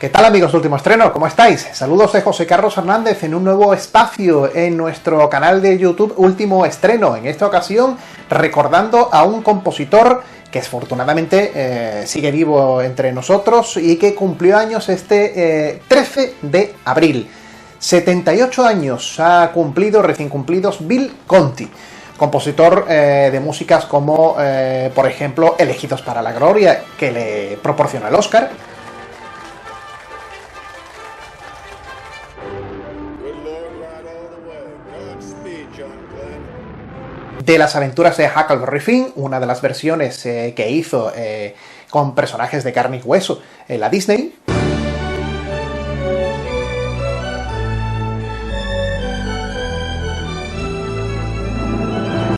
¿Qué tal, amigos de Último Estreno? ¿Cómo estáis? Saludos de José Carlos Hernández en un nuevo espacio en nuestro canal de YouTube Último Estreno. En esta ocasión recordando a un compositor que afortunadamente sigue vivo entre nosotros y que cumplió años este 13 de abril. 78 años ha cumplido, recién cumplidos, Bill Conti. Compositor de músicas como, por ejemplo, Elegidos para la Gloria, que le proporciona el Oscar. De las aventuras de Huckleberry Finn, una de las versiones que hizo con personajes de carne y hueso en la Disney.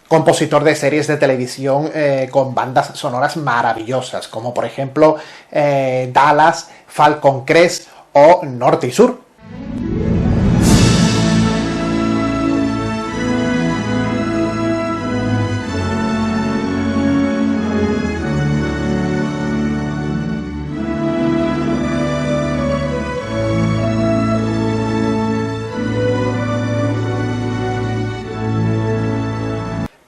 Compositor de series de televisión con bandas sonoras maravillosas, como por ejemplo Dallas, Falcon Crest o Norte y Sur.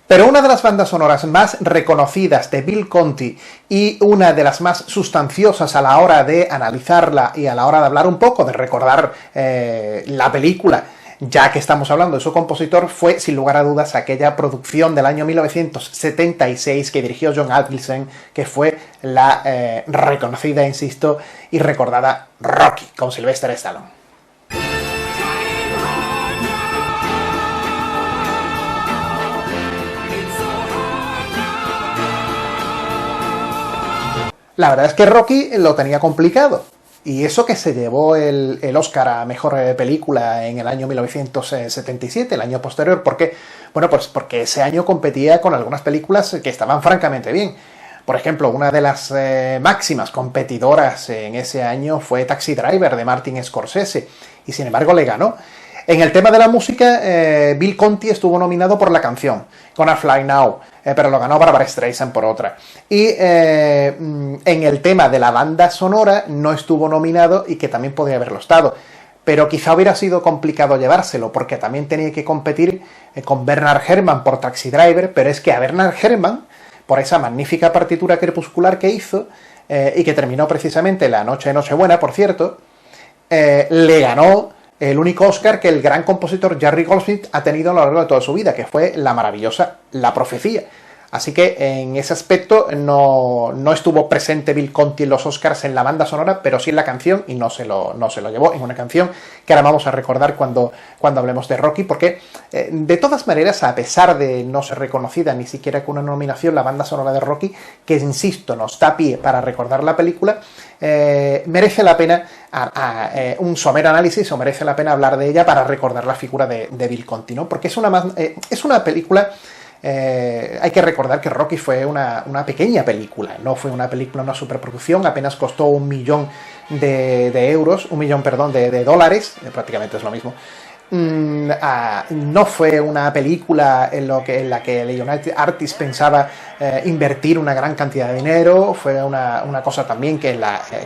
Pero una de las bandas sonoras más reconocidas de Bill Conti y una de las más sustanciosas a la hora de analizarla y a la hora de hablar un poco, de recordar la película, ya que estamos hablando de su compositor, fue sin lugar a dudas aquella producción del año 1976 que dirigió John Avildsen, que fue la reconocida, insisto, y recordada Rocky, con Sylvester Stallone. La verdad es que Rocky lo tenía complicado, y eso que se llevó el Oscar a Mejor Película en el año 1977, el año posterior. ¿Por qué? Bueno, pues porque ese año competía con algunas películas que estaban francamente bien. Por ejemplo, una de las máximas competidoras en ese año fue Taxi Driver, de Martin Scorsese, y sin embargo le ganó. En el tema de la música, Bill Conti estuvo nominado por la canción Gonna Fly Now, pero lo ganó Barbra Streisand por otra. Y en el tema de la banda sonora no estuvo nominado, y que también podría haberlo estado. Pero quizá hubiera sido complicado llevárselo, porque también tenía que competir con Bernard Herrmann por Taxi Driver, pero es que a Bernard Herrmann, por esa magnífica partitura crepuscular que hizo, y que terminó precisamente la noche de Nochebuena, por cierto, le ganó el único Oscar que el gran compositor Jerry Goldsmith ha tenido a lo largo de toda su vida, que fue la maravillosa La Profecía. Así que en ese aspecto no estuvo presente Bill Conti en los Oscars en la banda sonora, pero sí en la canción, y no se lo llevó en una canción que ahora vamos a recordar cuando hablemos de Rocky, porque de todas maneras, a pesar de no ser reconocida ni siquiera con una nominación, la banda sonora de Rocky, que insisto, nos da pie para recordar la película, merece la pena un somero análisis, o merece la pena hablar de ella para recordar la figura de Bill Conti, ¿no? Porque es una película. Hay que recordar que Rocky fue una pequeña película, no fue una película, una superproducción, apenas costó $1 millón de dólares, prácticamente es lo mismo. No fue una película en la que el United Artists pensaba invertir una gran cantidad de dinero. Fue una cosa también que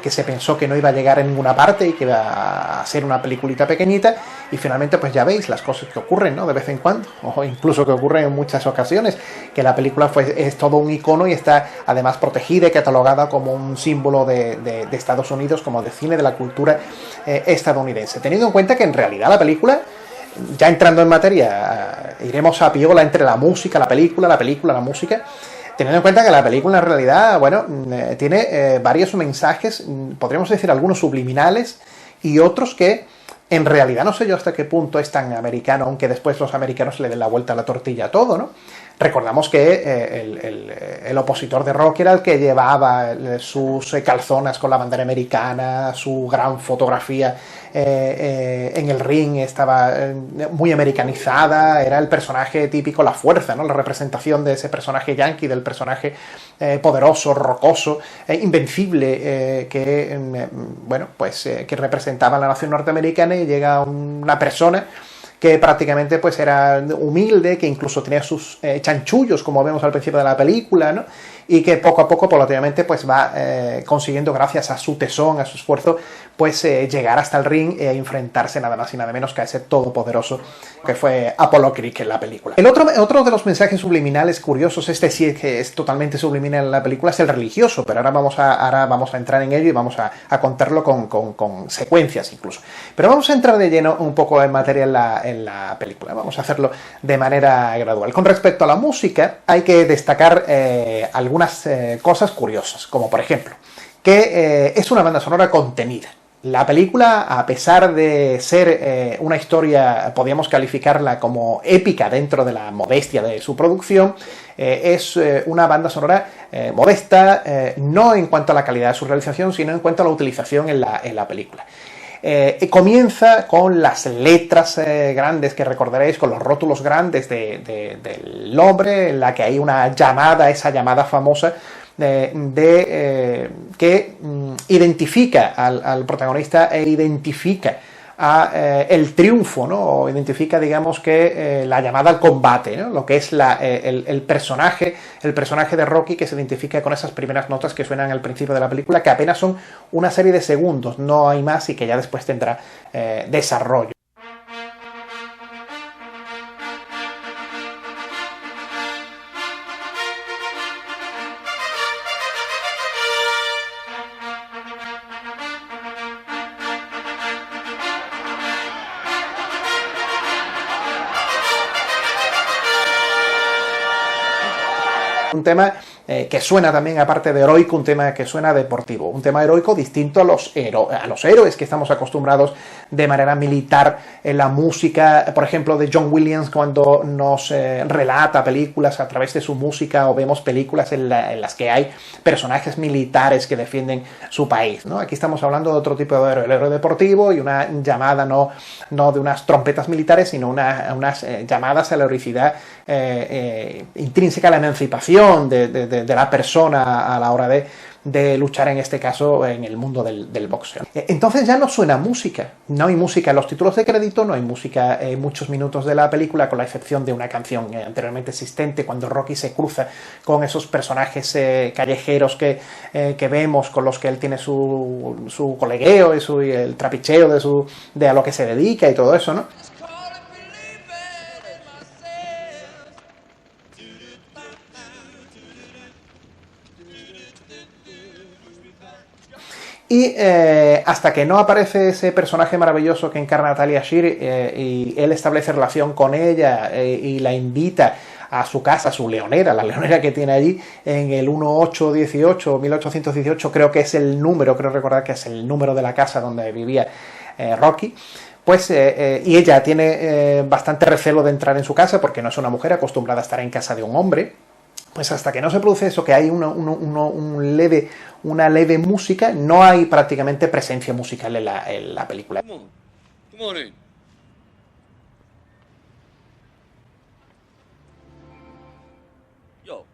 se pensó que no iba a llegar a ninguna parte y que iba a ser una peliculita pequeñita, y finalmente pues ya veis las cosas que ocurren, ¿no? De vez en cuando, o incluso que ocurren en muchas ocasiones, que la película es todo un icono y está además protegida y catalogada como un símbolo de Estados Unidos, como de cine, de la cultura estadounidense, teniendo en cuenta que en realidad la película, ya entrando en materia, iremos a piola entre la música, la película, la música, teniendo en cuenta que la película en realidad, bueno, tiene varios mensajes, podríamos decir algunos subliminales, y otros que en realidad no sé yo hasta qué punto es tan americano, aunque después los americanos le den la vuelta a la tortilla a todo, ¿no? Recordamos que el opositor de Rocky era el que llevaba sus calzonas con la bandera americana, su gran fotografía en el ring estaba muy americanizada, era el personaje típico, la fuerza, ¿no? La representación de ese personaje yankee, del personaje poderoso, rocoso, invencible, que representaba a la nación norteamericana, y llega una persona que prácticamente pues era humilde, que incluso tenía sus chanchullos, como vemos al principio de la película, ¿no? Y que poco a poco, paulatinamente, pues va consiguiendo, gracias a su tesón, a su esfuerzo, pues llegar hasta el ring e enfrentarse nada más y nada menos que a ese todopoderoso que fue Apollo Creed en la película. El otro de los mensajes subliminales curiosos, este sí que es totalmente subliminal en la película, es el religioso, pero ahora vamos a entrar en ello y vamos a contarlo con secuencias incluso. Pero vamos a entrar de lleno un poco en materia en la película, vamos a hacerlo de manera gradual. Con respecto a la música, hay que destacar algunas cosas curiosas, como por ejemplo, que es una banda sonora contenida. La película, a pesar de ser una historia, podríamos calificarla como épica dentro de la modestia de su producción, es una banda sonora modesta, no en cuanto a la calidad de su realización, sino en cuanto a la utilización en la película. Comienza con las letras grandes que recordaréis, con los rótulos grandes del nombre, en la que hay una llamada, esa llamada famosa que identifica al protagonista e identifica el triunfo, ¿no? O identifica, digamos, que la llamada al combate, ¿no? Lo que es el personaje de Rocky, que se identifica con esas primeras notas que suenan al principio de la película, que apenas son una serie de segundos, no hay más, y que ya después tendrá desarrollo. Un tema que suena también, aparte de heroico, un tema que suena deportivo, un tema heroico distinto a los héroes que estamos acostumbrados de manera militar en la música, por ejemplo, de John Williams, cuando nos relata películas a través de su música, o vemos películas en las que hay personajes militares que defienden su país, ¿no? Aquí estamos hablando de otro tipo de héroe, el héroe deportivo, y una llamada no de unas trompetas militares, sino unas llamadas a la heroicidad intrínseca a la emancipación de la persona a la hora de luchar, en este caso, en el mundo del boxeo. Entonces ya no suena música, no hay música en los títulos de crédito, no hay música en muchos minutos de la película, con la excepción de una canción anteriormente existente, cuando Rocky se cruza con esos personajes callejeros que vemos, con los que él tiene su colegueo y el trapicheo de a lo que se dedica y todo eso, ¿no? Y hasta que no aparece ese personaje maravilloso que encarna a Talia Shire, y él establece relación con ella y la invita a su casa, a su leonera, la leonera que tiene allí en el 1818, creo que es el número, creo recordar que es el número de la casa donde vivía Rocky. Pues, y ella tiene bastante recelo de entrar en su casa, porque no es una mujer acostumbrada a estar en casa de un hombre. Pues hasta que no se produce eso, que hay una leve música, no hay prácticamente presencia musical en la película. Come on in. Yo.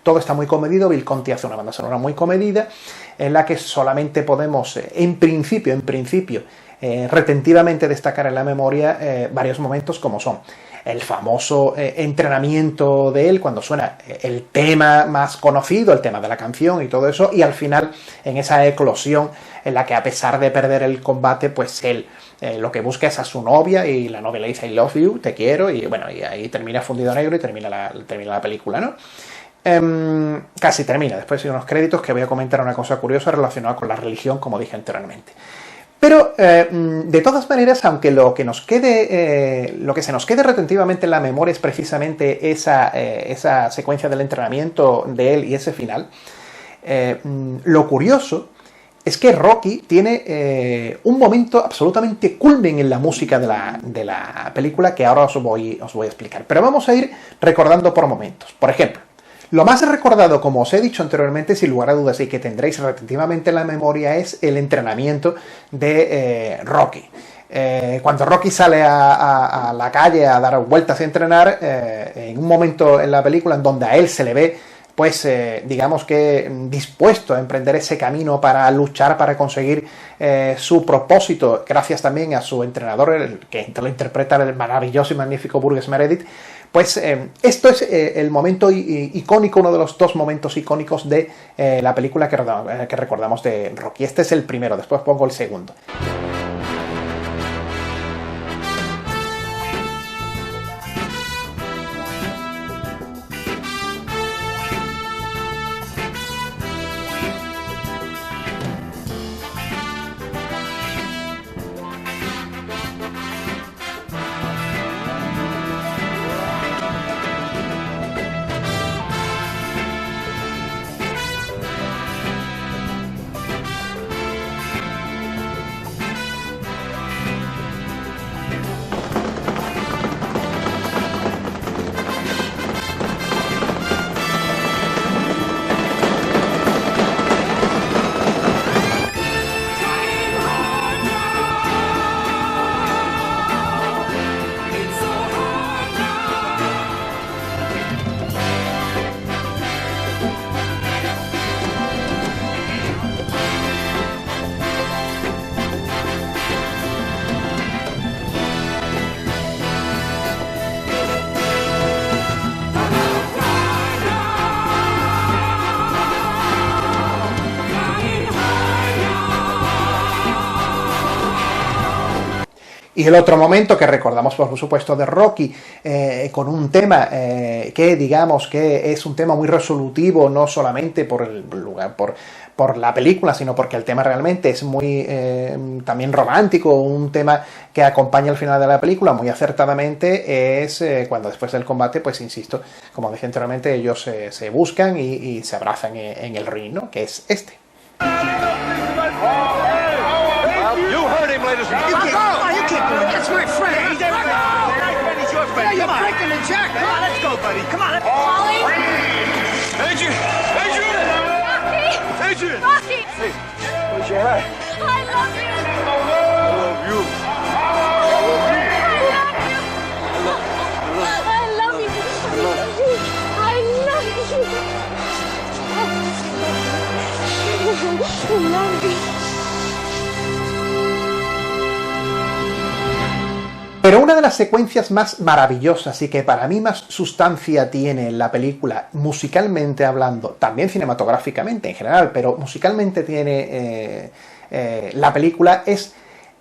Todo está muy comedido, Bill Conti hace una banda sonora muy comedida, en la que solamente podemos, en principio, retentivamente destacar en la memoria varios momentos, como son el famoso entrenamiento de él, cuando suena el tema más conocido, el tema de la canción y todo eso, y al final, en esa eclosión en la que, a pesar de perder el combate, pues él lo que busca es a su novia, y la novia le dice I love you, te quiero, y bueno, y ahí termina fundido a negro y termina la película, ¿no? Casi termina, después hay unos créditos que voy a comentar una cosa curiosa relacionada con la religión, como dije anteriormente. Pero, de todas maneras, aunque lo que se nos quede retentivamente en la memoria es precisamente esa secuencia del entrenamiento de él y ese final, lo curioso es que Rocky tiene un momento absolutamente culmen en la música de la película, que ahora os voy a explicar. Pero vamos a ir recordando por momentos. Por ejemplo, Lo más recordado, como os he dicho anteriormente, sin lugar a dudas, y que tendréis retentivamente en la memoria, es el entrenamiento de Rocky. Cuando Rocky sale a la calle a dar vueltas y entrenar, en un momento en la película en donde a él se le ve, pues digamos que dispuesto a emprender ese camino para luchar, para conseguir su propósito, gracias también a su entrenador, que lo interpreta el maravilloso y magnífico Burgess Meredith. Pues esto es el momento icónico, uno de los dos momentos icónicos de la película que recordamos de Rocky. Este es el primero, después pongo el segundo. Y el otro momento que recordamos, por supuesto, de Rocky, con un tema que digamos que es un tema muy resolutivo, no solamente por el lugar, por la película, sino porque el tema realmente es muy también romántico, un tema que acompaña al final de la película muy acertadamente, es cuando después del combate, pues insisto, como dije anteriormente, ellos se buscan y se abrazan en el ring, ¿no? Que es este. Ladies and gentlemen. You can't do it. That's my friend. He's everything. He's your friend. Yeah, you're breaking the jack. Come on, let's go, buddy. Come on. Ollie. Adrian! Rocky! Adrian! Rocky! Hey, where's your hat? I love you! I love you. I love you! I love you! Pero una de las secuencias más maravillosas y que para mí más sustancia tiene en la película, musicalmente hablando, también cinematográficamente en general, pero musicalmente tiene la película, es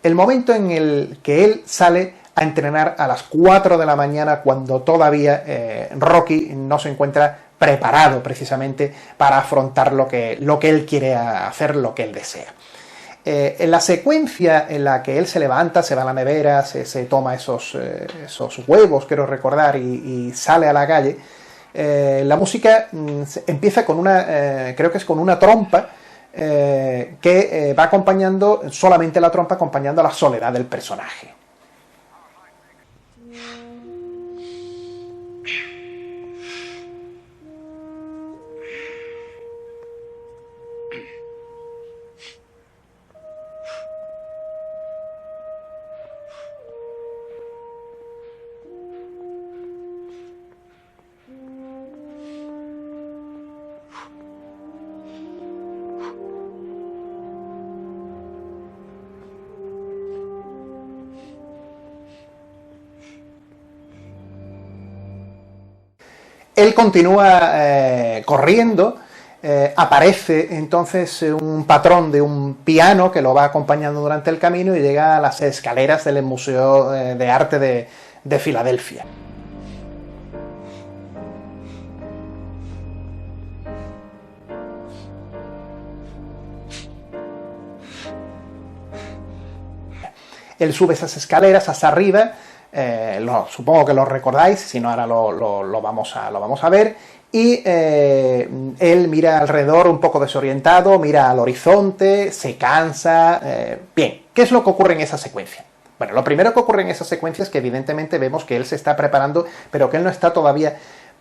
el momento en el que él sale a entrenar a las 4 de la mañana cuando todavía Rocky no se encuentra preparado precisamente para afrontar lo que él quiere hacer, lo que él desea. En la secuencia en la que él se levanta, se va a la nevera, se toma esos huevos, quiero recordar, y sale a la calle, la música empieza con creo que es con una trompa que va acompañando, solamente la trompa acompañando a la soledad del personaje. Él continúa corriendo, aparece entonces un patrón de un piano que lo va acompañando durante el camino y llega a las escaleras del Museo de Arte de Filadelfia. Él sube esas escaleras hasta arriba. Supongo que lo recordáis, si no ahora lo vamos a ver, y él mira alrededor un poco desorientado, mira al horizonte, se cansa. Bien, ¿qué es lo que ocurre en esa secuencia? Bueno, lo primero que ocurre en esa secuencia es que evidentemente vemos que él se está preparando, pero que él no está todavía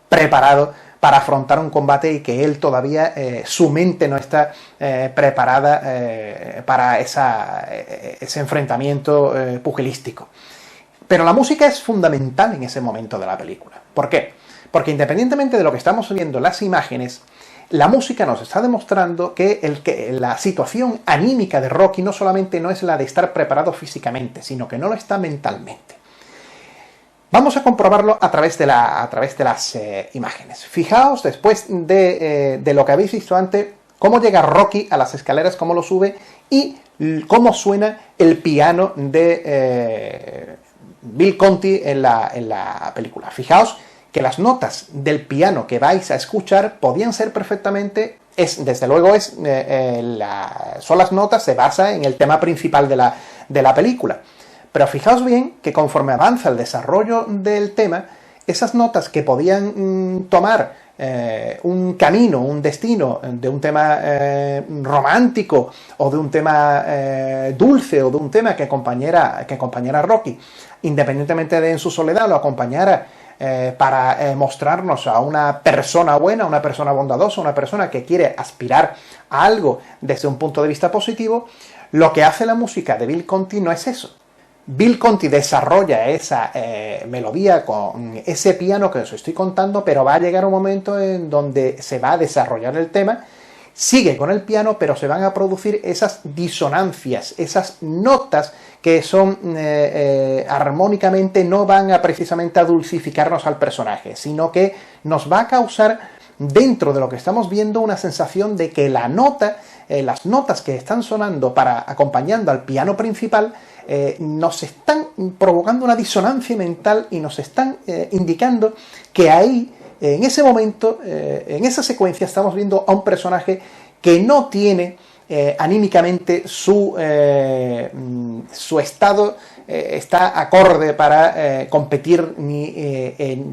preparado para afrontar un combate y que él todavía, su mente no está preparada para ese enfrentamiento pugilístico. Pero la música es fundamental en ese momento de la película. ¿Por qué? Porque independientemente de lo que estamos viendo en las imágenes, la música nos está demostrando que la situación anímica de Rocky no solamente no es la de estar preparado físicamente, sino que no lo está mentalmente. Vamos a comprobarlo a través de las imágenes. Fijaos, después de lo que habéis visto antes, cómo llega Rocky a las escaleras, cómo lo sube y cómo suena el piano de Bill Conti en la película. Fijaos que las notas del piano que vais a escuchar podían ser perfectamente, desde luego son las notas, se basa en el tema principal de la película. Pero fijaos bien que conforme avanza el desarrollo del tema, esas notas que podían tomar un camino, un destino de un tema romántico o de un tema dulce o de un tema que acompañara a Rocky, independientemente de en su soledad, lo acompañara para mostrarnos a una persona buena, una persona bondadosa, una persona que quiere aspirar a algo desde un punto de vista positivo, lo que hace la música de Bill Conti no es eso. Bill Conti desarrolla esa melodía con ese piano que os estoy contando, pero va a llegar un momento en donde se va a desarrollar el tema, sigue con el piano, pero se van a producir esas disonancias, esas notas que son armónicamente no van a precisamente a dulcificarnos al personaje, sino que nos va a causar dentro de lo que estamos viendo una sensación de que las notas que están sonando acompañando al piano principal nos están provocando una disonancia mental y nos están indicando que ahí, en ese momento, en esa secuencia, estamos viendo a un personaje que no tiene anímicamente su estado está acorde para competir, ni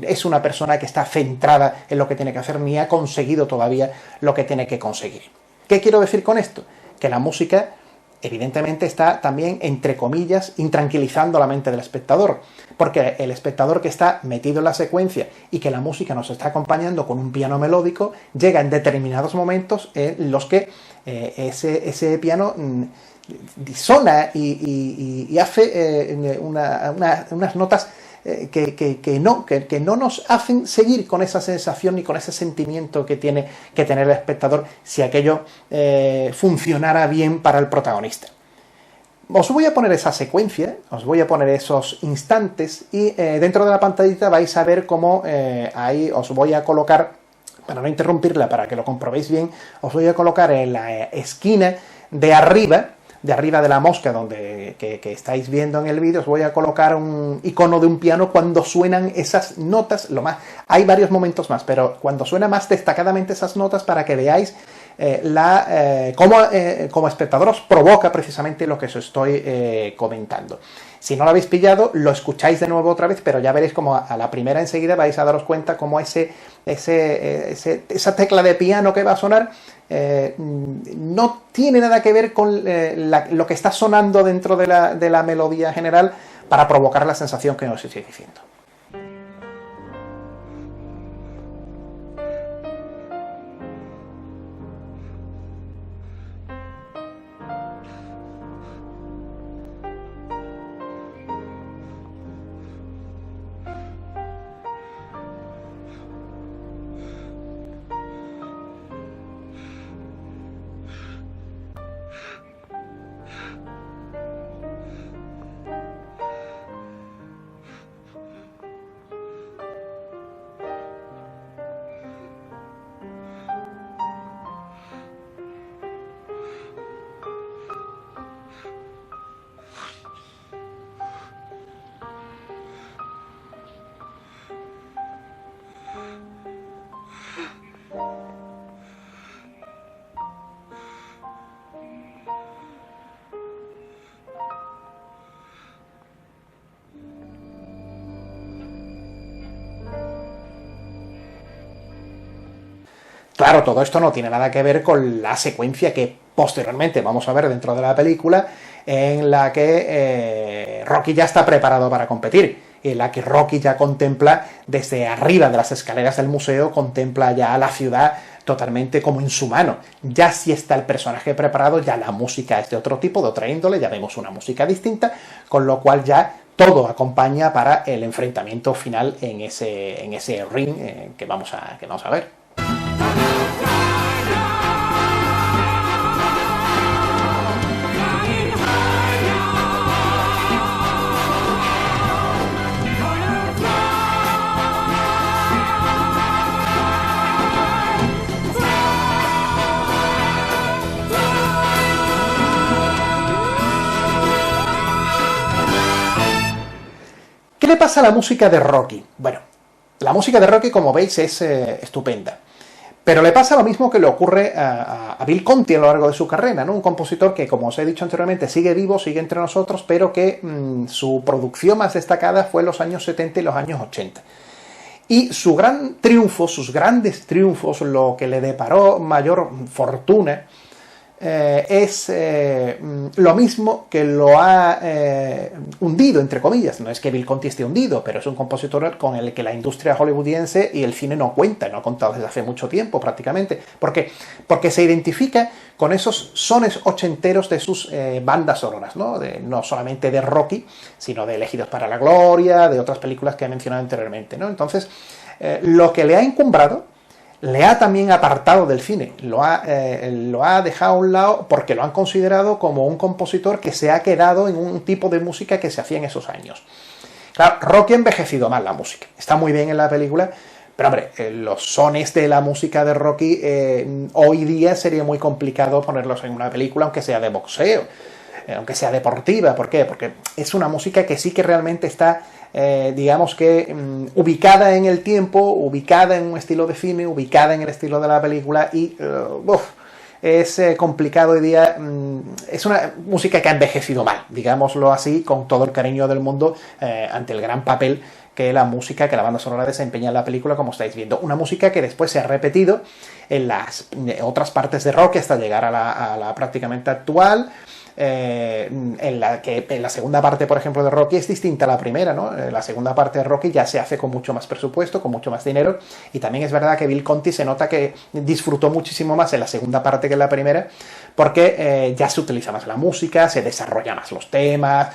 es una persona que está centrada en lo que tiene que hacer, ni ha conseguido todavía lo que tiene que conseguir. ¿Qué quiero decir con esto? Que la música evidentemente está también, entre comillas, intranquilizando la mente del espectador, porque el espectador que está metido en la secuencia y que la música nos está acompañando con un piano melódico, llega en determinados momentos en los que ese piano disona y hace unas notas que no nos hacen seguir con esa sensación ni con ese sentimiento que tiene que tener el espectador si aquello funcionara bien para el protagonista. Os voy a poner esa secuencia, os voy a poner esos instantes y dentro de la pantallita vais a ver cómo ahí os voy a colocar, para no interrumpirla, para que lo comprobéis bien, os voy a colocar en la esquina de arriba de la mosca que estáis viendo en el vídeo, os voy a colocar un icono de un piano cuando suenan esas notas, hay varios momentos más, pero cuando suena más destacadamente esas notas para que veáis cómo como espectador os provoca precisamente lo que os estoy comentando. Si no lo habéis pillado, lo escucháis de nuevo otra vez, pero ya veréis como a la primera enseguida vais a daros cuenta cómo esa tecla de piano que va a sonar no tiene nada que ver con lo que está sonando dentro de la melodía general para provocar la sensación que os estoy diciendo. Claro, todo esto no tiene nada que ver con la secuencia que posteriormente vamos a ver dentro de la película, en la que Rocky ya está preparado para competir. en la que Rocky ya contempla desde arriba de las escaleras del museo, contempla ya la ciudad totalmente como en su mano. Ya si está el personaje preparado, ya la música es de otro tipo, de otra índole, ya vemos una música distinta, con lo cual ya todo acompaña para el enfrentamiento final en ese ring que vamos a ver. ¿Qué le pasa a la música de Rocky? Bueno, la música de Rocky, como veis, es estupenda. Pero le pasa lo mismo que le ocurre a Bill Conti a lo largo de su carrera, ¿no? Un compositor que, como os he dicho anteriormente, sigue vivo, sigue entre nosotros, pero que su producción más destacada fue en los años 70 y los años 80. Y su gran triunfo, sus grandes triunfos, lo que le deparó mayor fortuna, es lo mismo que lo ha hundido, entre comillas. No es que Bill Conti esté hundido, pero es un compositor con el que la industria hollywoodiense y el cine no cuenta, no ha contado desde hace mucho tiempo prácticamente. ¿Por qué? Porque se identifica con esos sones ochenteros de sus bandas sonoras, ¿no? No solamente de Rocky, sino de Elegidos para la Gloria, de otras películas que he mencionado anteriormente, ¿no? Entonces, lo que le ha encumbrado le ha también apartado del cine, lo ha dejado a un lado porque lo han considerado como un compositor que se ha quedado en un tipo de música que se hacía en esos años. Claro, Rocky ha envejecido mal la música, está muy bien en la película, pero hombre, los sones de la música de Rocky hoy día sería muy complicado ponerlos en una película, aunque sea de boxeo, aunque sea deportiva. ¿Por qué? Porque es una música que sí que realmente está digamos que ubicada en el tiempo, ubicada en un estilo de cine, ubicada en el estilo de la película y es complicado hoy día. Es una música que ha envejecido mal, digámoslo así, con todo el cariño del mundo ante el gran papel que la música, que la banda sonora desempeña en la película, como estáis viendo. Una música que después se ha repetido en las otras partes de Rocky hasta llegar a la prácticamente actual. En la segunda parte, por ejemplo, de Rocky es distinta a la primera, ¿no? La segunda parte de Rocky ya se hace con mucho más presupuesto, con mucho más dinero, y también es verdad que Bill Conti se nota que disfrutó muchísimo más en la segunda parte que en la primera, porque ya se utiliza más la música, se desarrolla más los temas,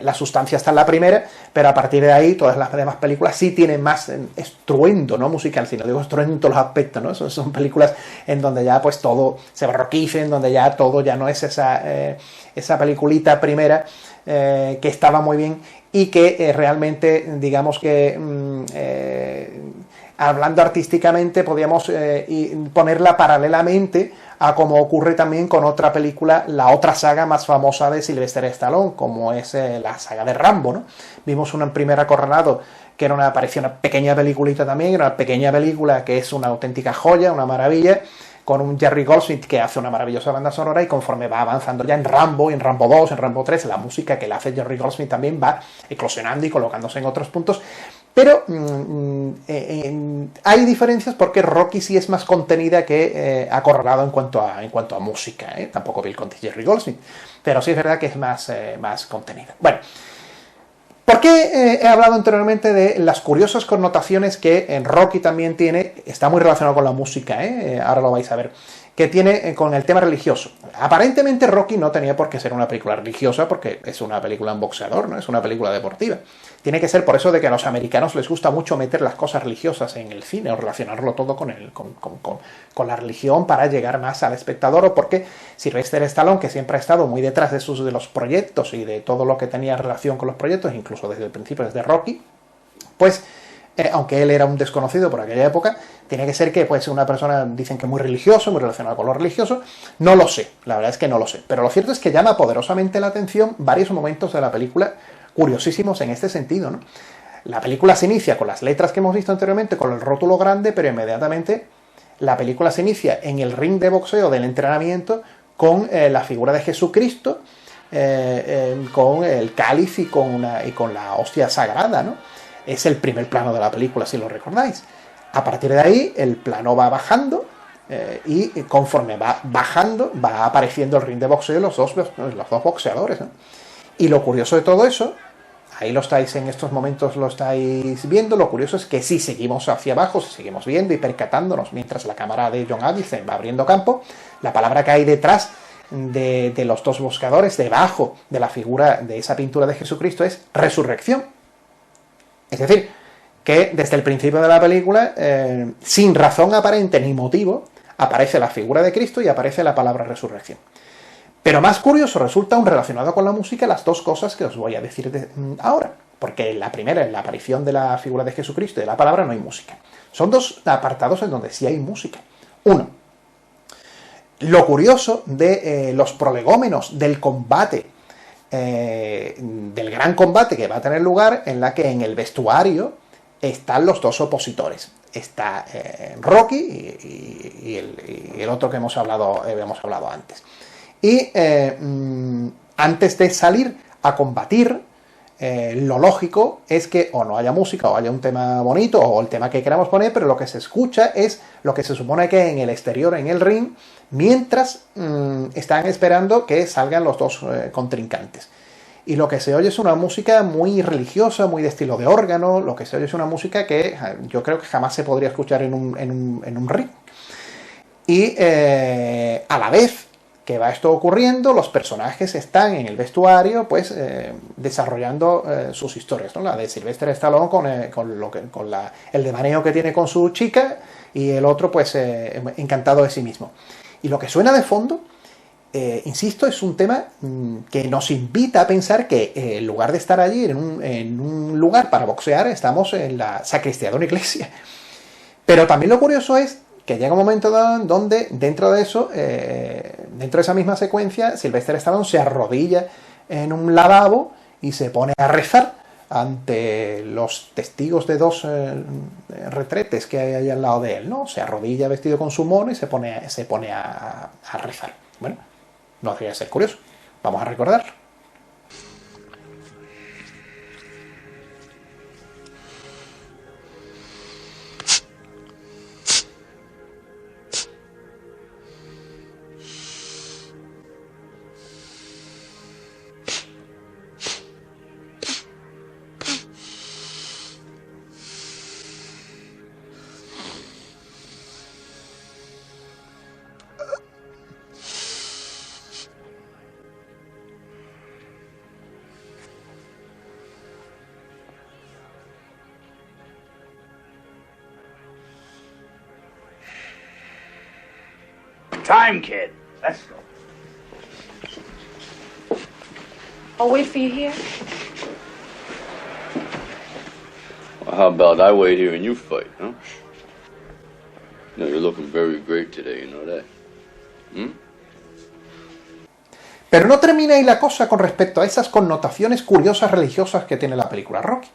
la sustancia está en la primera, pero a partir de ahí todas las demás películas sí tienen más estruendo, no musical, sino digo estruendo en todos los aspectos, ¿no? Son películas en donde ya pues todo se barroquiza, en donde ya todo ya no es esa peliculita primera que estaba muy bien y que realmente, digamos que hablando artísticamente, podríamos ponerla paralelamente a como ocurre también con otra película, la otra saga más famosa de Sylvester Stallone, como es la saga de Rambo, ¿no? Vimos una en Primer Acorralado, que parecía una pequeña peliculita también, era una pequeña película que es una auténtica joya, una maravilla, con un Jerry Goldsmith que hace una maravillosa banda sonora, y conforme va avanzando ya en Rambo 2, en Rambo 3, la música que le hace Jerry Goldsmith también va eclosionando y colocándose en otros puntos. Pero hay diferencias porque Rocky sí es más contenida que Acorralado en cuanto a música, ¿eh? Tampoco Bill Conti y Jerry Goldsmith, pero sí es verdad que es más contenida. Bueno, ¿por qué he hablado anteriormente de las curiosas connotaciones que en Rocky también tiene? Está muy relacionado con la música, ahora lo vais a ver, que tiene con el tema religioso. Aparentemente Rocky no tenía por qué ser una película religiosa, porque es una película en boxeador, ¿no? Es una película deportiva. Tiene que ser por eso de que a los americanos les gusta mucho meter las cosas religiosas en el cine o relacionarlo todo con la religión para llegar más al espectador, o porque Sylvester Stallone, que siempre ha estado muy detrás de los proyectos y de todo lo que tenía relación con los proyectos, incluso desde el principio, desde Rocky, pues aunque él era un desconocido por aquella época, tiene que ser que pues una persona, dicen que muy religioso, muy relacionado con lo religioso. No lo sé, la verdad es que no lo sé, pero lo cierto es que llama poderosamente la atención varios momentos de la película curiosísimos en este sentido, ¿no? La película se inicia con las letras que hemos visto anteriormente, con el rótulo grande, pero inmediatamente la película se inicia en el ring de boxeo del entrenamiento con la figura de Jesucristo, con el cáliz y con la hostia sagrada, ¿no? Es el primer plano de la película, si lo recordáis. A partir de ahí, el plano va bajando y conforme va bajando, va apareciendo el ring de boxeo y los dos boxeadores, ¿no? Y lo curioso de todo eso, Ahí lo estáis, en estos momentos lo estáis viendo. Lo curioso es que si seguimos hacia abajo, si seguimos viendo y percatándonos mientras la cámara de John Avildsen va abriendo campo, la palabra que hay detrás de los dos buscadores, debajo de la figura de esa pintura de Jesucristo, es resurrección. Es decir, que desde el principio de la película, sin razón aparente ni motivo, aparece la figura de Cristo y aparece la palabra resurrección. Pero más curioso resulta, aún relacionado con la música, las dos cosas que os voy a decir ahora. Porque la primera, en la aparición de la figura de Jesucristo y de la palabra, no hay música. Son dos apartados en donde sí hay música. Uno, lo curioso de los prolegómenos del combate, del gran combate que va a tener lugar, en la que en el vestuario están los dos opositores. Está Rocky y el otro que hemos hablado antes. Y antes de salir a combatir, lo lógico es que o no haya música o haya un tema bonito o el tema que queramos poner, pero lo que se escucha es lo que se supone que en el exterior, en el ring, mientras están esperando que salgan los dos contrincantes. Y lo que se oye es una música muy religiosa, muy de estilo de órgano. Lo que se oye es una música que yo creo que jamás se podría escuchar en un ring. Y a la vez que va esto ocurriendo, los personajes están en el vestuario, pues desarrollando sus historias, ¿no? La de Sylvester Stallone con el devaneo que tiene con su chica, y el otro, pues, encantado de sí mismo. Y lo que suena de fondo, insisto, es un tema que nos invita a pensar que en lugar de estar allí en un lugar para boxear, estamos en la sacristía de una iglesia. Pero también lo curioso es que llega un momento donde dentro de eso, dentro de esa misma secuencia, Sylvester Stallone se arrodilla en un lavabo y se pone a rezar ante los testigos de dos retretes que hay ahí al lado de él, ¿no? Se arrodilla vestido con su mono y se pone a rezar. Bueno, no debería ser curioso. Vamos a recordarlo. Time, kid. Let's go. I'll wait for you here. Well, how about I wait here and you fight, huh? No, you're looking very great today, you know that? Pero no termina ahí la cosa con respecto a esas connotaciones curiosas religiosas que tiene la película Rocky,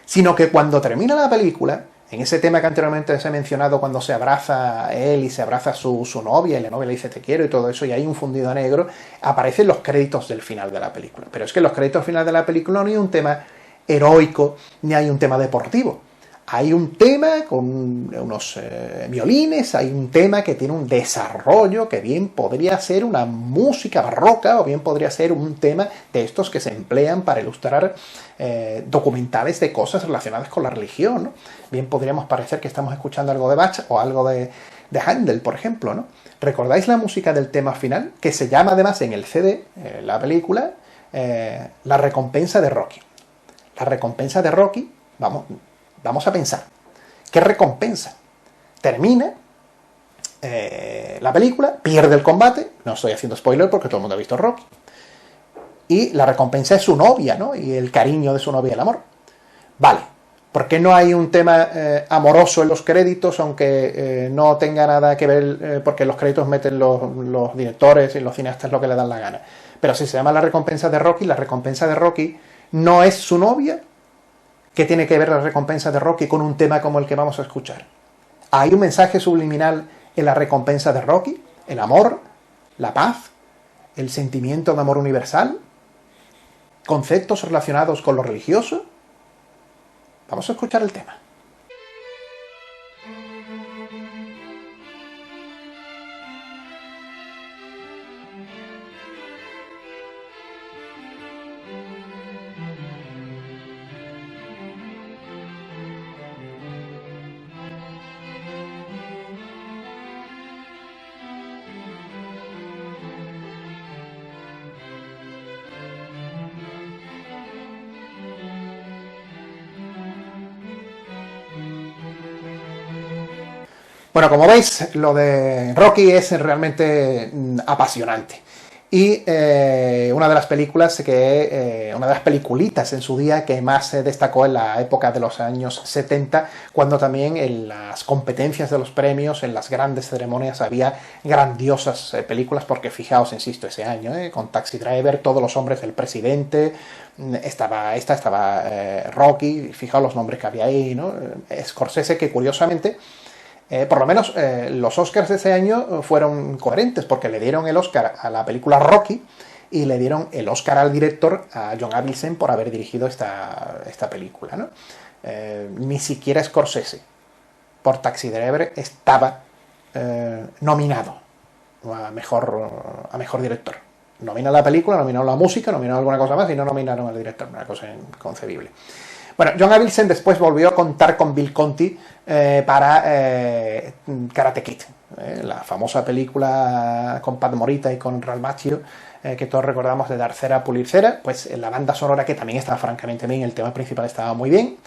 sino que cuando termina la película, en ese tema que anteriormente os he mencionado, cuando se abraza él y se abraza su novia, y la novia le dice te quiero y todo eso, y hay un fundido a negro, aparecen los créditos del final de la película. Pero es que en los créditos final de la película no hay un tema heroico, ni hay un tema deportivo. Hay un tema con unos violines, hay un tema que tiene un desarrollo que bien podría ser una música barroca o bien podría ser un tema de estos que se emplean para ilustrar documentales de cosas relacionadas con la religión, ¿no? Bien podríamos parecer que estamos escuchando algo de Bach o algo de Händel, por ejemplo, ¿no? ¿Recordáis la música del tema final? Que se llama además en el CD, la película, La recompensa de Rocky. La recompensa de Rocky, vamos a pensar, ¿qué recompensa? Termina la película, pierde el combate, no estoy haciendo spoiler porque todo el mundo ha visto Rocky, y la recompensa es su novia, ¿no? Y el cariño de su novia, el amor. Vale, ¿por qué no hay un tema amoroso en los créditos, aunque no tenga nada que ver, porque los créditos meten los directores y los cineastas lo que le dan la gana? Pero si se llama la recompensa de Rocky no es su novia. ¿Qué tiene que ver la recompensa de Rocky con un tema como el que vamos a escuchar? ¿Hay un mensaje subliminal en la recompensa de Rocky? ¿El amor? ¿La paz? ¿El sentimiento de amor universal? ¿Conceptos relacionados con lo religioso? Vamos a escuchar el tema. Bueno, como veis, lo de Rocky es realmente apasionante. Y una de las películas una de las peliculitas en su día que más se destacó en la época de los años 70, cuando también en las competencias de los premios, en las grandes ceremonias, había grandiosas películas, porque fijaos, insisto, ese año, con Taxi Driver, Todos los hombres del presidente, estaba Rocky, fijaos los nombres que había ahí, ¿no? Scorsese, que curiosamente... por lo menos los Oscars de ese año fueron coherentes, porque le dieron el Oscar a la película Rocky y le dieron el Oscar al director, a John Avildsen, por haber dirigido esta película, ¿no? Ni siquiera Scorsese, por Taxi Driver, estaba nominado a mejor director. Nominan la película, nominaron la música, nominaron alguna cosa más y no nominaron al director, una cosa inconcebible. Bueno, John Avildsen después volvió a contar con Bill Conti para Karate Kid, la famosa película con Pat Morita y con Ralph Macchio, que todos recordamos de Dar Cera a Pulir Cera. Pues la banda sonora, que también estaba francamente bien, el tema principal estaba muy bien,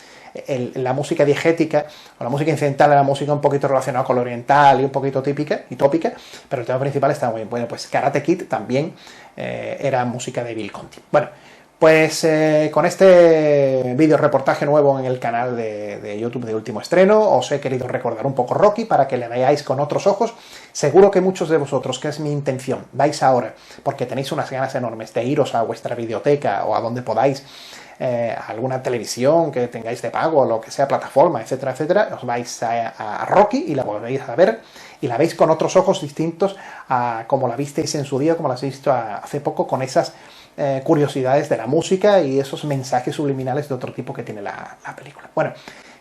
la música diegética o la música incidental era música un poquito relacionada con lo oriental y un poquito típica y tópica, pero el tema principal estaba muy bien. Bueno, pues Karate Kid también era música de Bill Conti. Bueno, pues con este vídeo reportaje nuevo en el canal de YouTube de Último Estreno, os he querido recordar un poco Rocky para que le veáis con otros ojos. Seguro que muchos de vosotros, que es mi intención, vais ahora porque tenéis unas ganas enormes de iros a vuestra videoteca o a donde podáis, a alguna televisión que tengáis de pago o lo que sea, plataforma, etcétera, etcétera, os vais a Rocky y la volvéis a ver y la veis con otros ojos distintos a como la visteis en su día, como la habéis visto hace poco, con esas curiosidades de la música y esos mensajes subliminales de otro tipo que tiene la película. Bueno,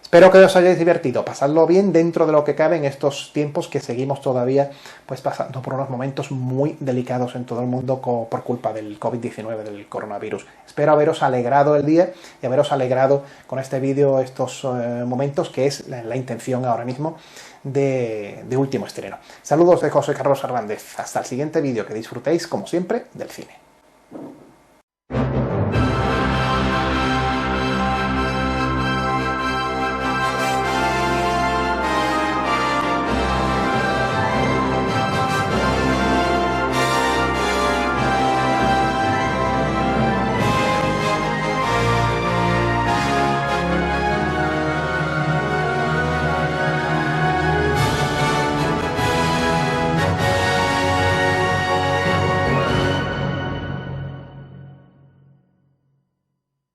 espero que os hayáis divertido, pasadlo bien dentro de lo que cabe en estos tiempos que seguimos todavía pues pasando por unos momentos muy delicados en todo el mundo por culpa del COVID-19, del coronavirus. Espero haberos alegrado el día y haberos alegrado con este vídeo estos momentos, que es la intención ahora mismo de Último Estreno. Saludos de José Carlos Hernández, hasta el siguiente vídeo, que disfrutéis como siempre del cine.